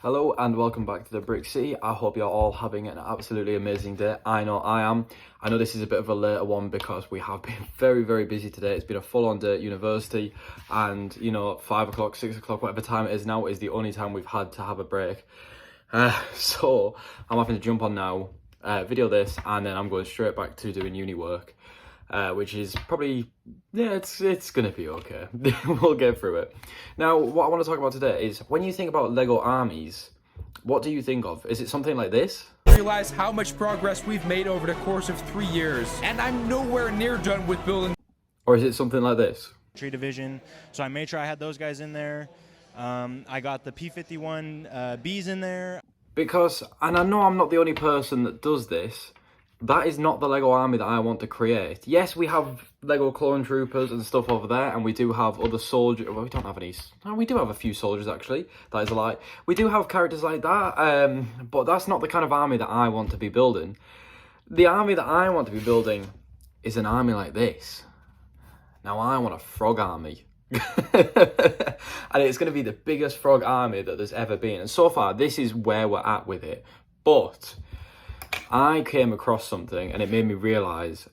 Hello and welcome back to the Brick City. I hope you're all having an absolutely amazing day. I know I am. I know this is a bit of a later one because we have been very busy today. It's been a full-on day at university, and you know, 5 o'clock, 6 o'clock, whatever time it is now is the only time we've had to have a break. So I'm having to jump on now, video this, and then I'm going straight back to doing uni work. Which is probably, yeah, it's gonna be okay. We'll get through it. Now, what I want to talk about today is, when you think about Lego armies, what do you think of? Is it something like this? Realize how much progress we've made over the course of 3 years, and I'm nowhere near done with building. Or is it something like this? Tree division, so I made sure I had those guys in there. I got the P-51 Bs in there. Because, and I know I'm not the only person that does this, that is not the Lego army that I want to create. Yes, we have Lego clone troopers and stuff over there, and we do have other soldiers. Well, we don't have any. No, we do have a few soldiers, actually. That is a lie. We do have characters like that, but that's not the kind of army that I want to be building. The army that I want to be building is an army like this. Now, I want a frog army. And it's going to be the biggest frog army that there's ever been. And so far, this is where we're at with it. But I came across something and it made me realise,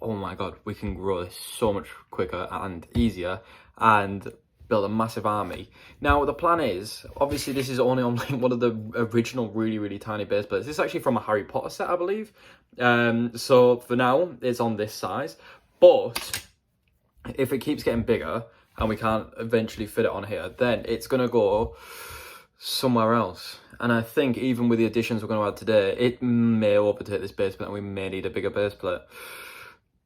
oh my god, we can grow this so much quicker and easier and build a massive army. Now, the plan is, obviously this is only on like one of the original really tiny base plates. This is actually from a Harry Potter set, I believe. So for now, it's on this size. But if it keeps getting bigger and we can't eventually fit it on here, then it's going to go somewhere else. And I think even with the additions we're going to add today, it may overtake this base plate and we may need a bigger base plate.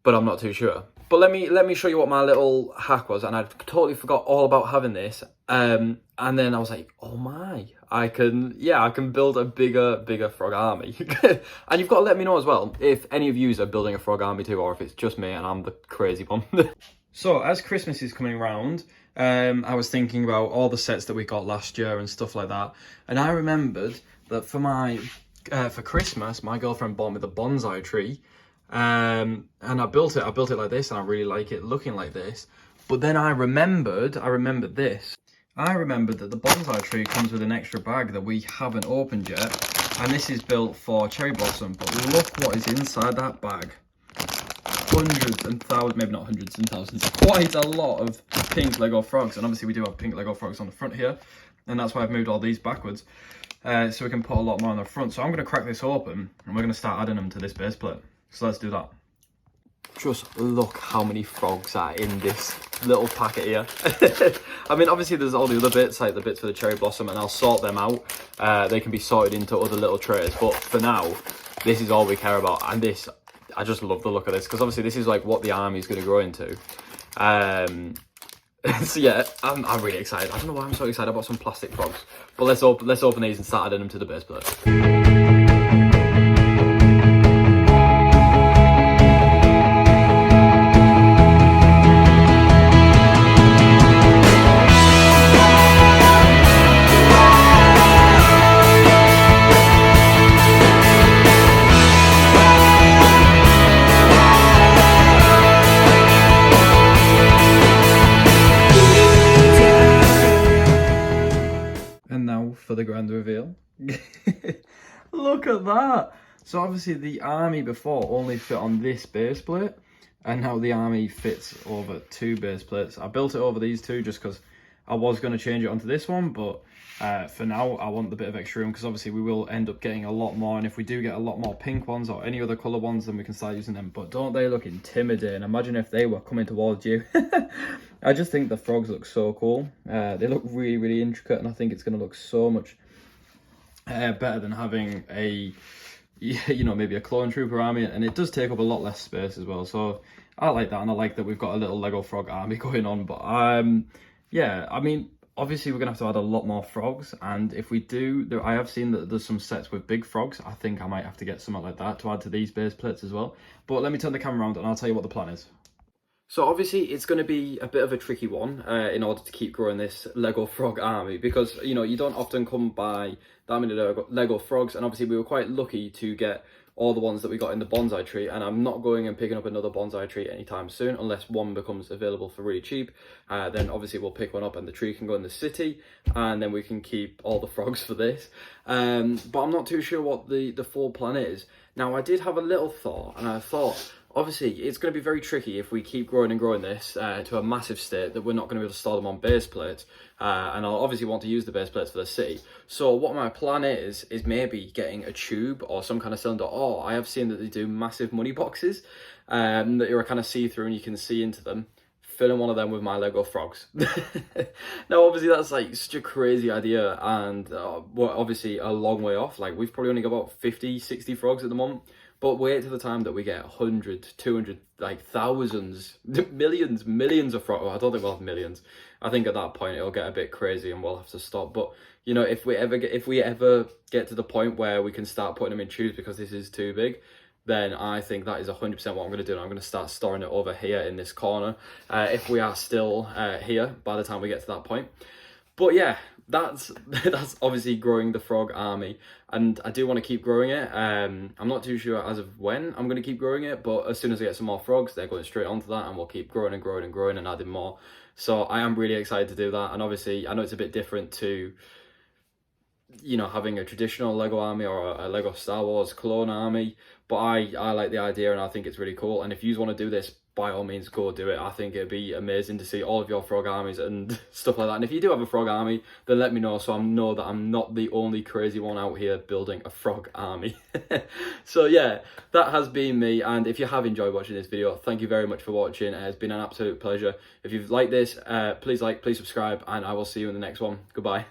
But I'm not too sure. But let me show you what my little hack was. And I totally forgot all about having this. And then I was like, oh my, I can build a bigger frog army. And you've got to let me know as well if any of you are building a frog army too, or if it's just me and I'm the crazy one. So as Christmas is coming round, I was thinking about all the sets that we got last year and stuff like that. And I remembered that for Christmas, my girlfriend bought me the bonsai tree. And I built it like this, and I really like it looking like this. But then I remembered this. I remembered that the bonsai tree comes with an extra bag that we haven't opened yet. And this is built for cherry blossom, but look what is inside that bag. Hundreds and thousands, maybe not hundreds and thousands, quite a lot of pink Lego frogs. And obviously we do have pink Lego frogs on the front here, and that's why I've moved all these backwards, so we can put a lot more on the front. So I'm going to crack this open and we're going to start adding them to this base plate. So let's do that. Just look how many frogs are in this little packet here. I mean, obviously there's all the other bits, like the bits for the cherry blossom, and I'll sort them out. They can be sorted into other little trays, but for now, this is all we care about. And this, I just love the look of this, because obviously this is like what the army is going to grow into. So yeah, I'm really excited. I don't know why I'm so excited about some plastic frogs, but let's open these and start adding them to the base plate. For the grand reveal. Look at that. So obviously the army before only fit on this base plate, and now the army fits over 2 base plates. I built it over these 2 just because I was going to change it onto this one, but for now I want the bit of extra room, because obviously we will end up getting a lot more, and if we do get a lot more pink ones or any other colour ones, then we can start using them. But don't they look intimidating? Imagine if they were coming towards you. I just think the frogs look so cool. They look really intricate, and I think it's going to look so much better than having a, you know, maybe a clone trooper army, and it does take up a lot less space as well. So I like that, and I like that we've got a little Lego frog army going on. But yeah, I mean, obviously we're gonna have to add a lot more frogs, and if we do, I have seen that there's some sets with big frogs. I think I might have to get something like that to add to these base plates as well. But let me turn the camera around and I'll tell you what the plan is. So obviously it's going to be a bit of a tricky one in order to keep growing this Lego frog army, because you know you don't often come by that many Lego frogs, and obviously we were quite lucky to get all the ones that we got in the bonsai tree, and I'm not going and picking up another bonsai tree anytime soon unless one becomes available for really cheap. Then obviously we'll pick one up and the tree can go in the city, and then we can keep all the frogs for this. But I'm not too sure what the full plan is. Now I did have a little thought, and I thought, obviously, it's going to be very tricky if we keep growing and growing this to a massive state that we're not going to be able to store them on base plates. And I'll obviously want to use the base plates for the city. So what my plan is maybe getting a tube or some kind of cylinder. Or I have seen that they do massive money boxes that are kind of see-through and you can see into them. Filling one of them with my Lego frogs. Now, obviously, that's like such a crazy idea, and we're obviously a long way off. Like, we've probably only got about 50, 60 frogs at the moment. But wait till the time that we get 100, 200, like thousands, millions of frogs. Oh, I don't think we'll have millions. I think at that point it'll get a bit crazy and we'll have to stop. But you know, if we ever get to the point where we can start putting them in tubes because this is too big, then I think that is 100% what I'm going to do. And I'm going to start storing it over here in this corner if we are still here by the time we get to that point. But yeah, that's obviously growing the frog army, and I do want to keep growing it. I'm not too sure as of when I'm going to keep growing it, but as soon as I get some more frogs, they're going straight onto that, and we'll keep growing and growing and growing and adding more. So I am really excited to do that, and obviously I know it's a bit different to, you know, having a traditional Lego army or a Lego Star Wars clone army, but I like the idea and I think it's really cool. And if you want to do this, by all means, go do it. I think it'd be amazing to see all of your frog armies and stuff like that. And if you do have a frog army, then let me know, so I know that I'm not the only crazy one out here building a frog army. So yeah, that has been me. And if you have enjoyed watching this video, thank you very much for watching. It's been an absolute pleasure. If you've liked this, please like, please subscribe, and I will see you in the next one. Goodbye.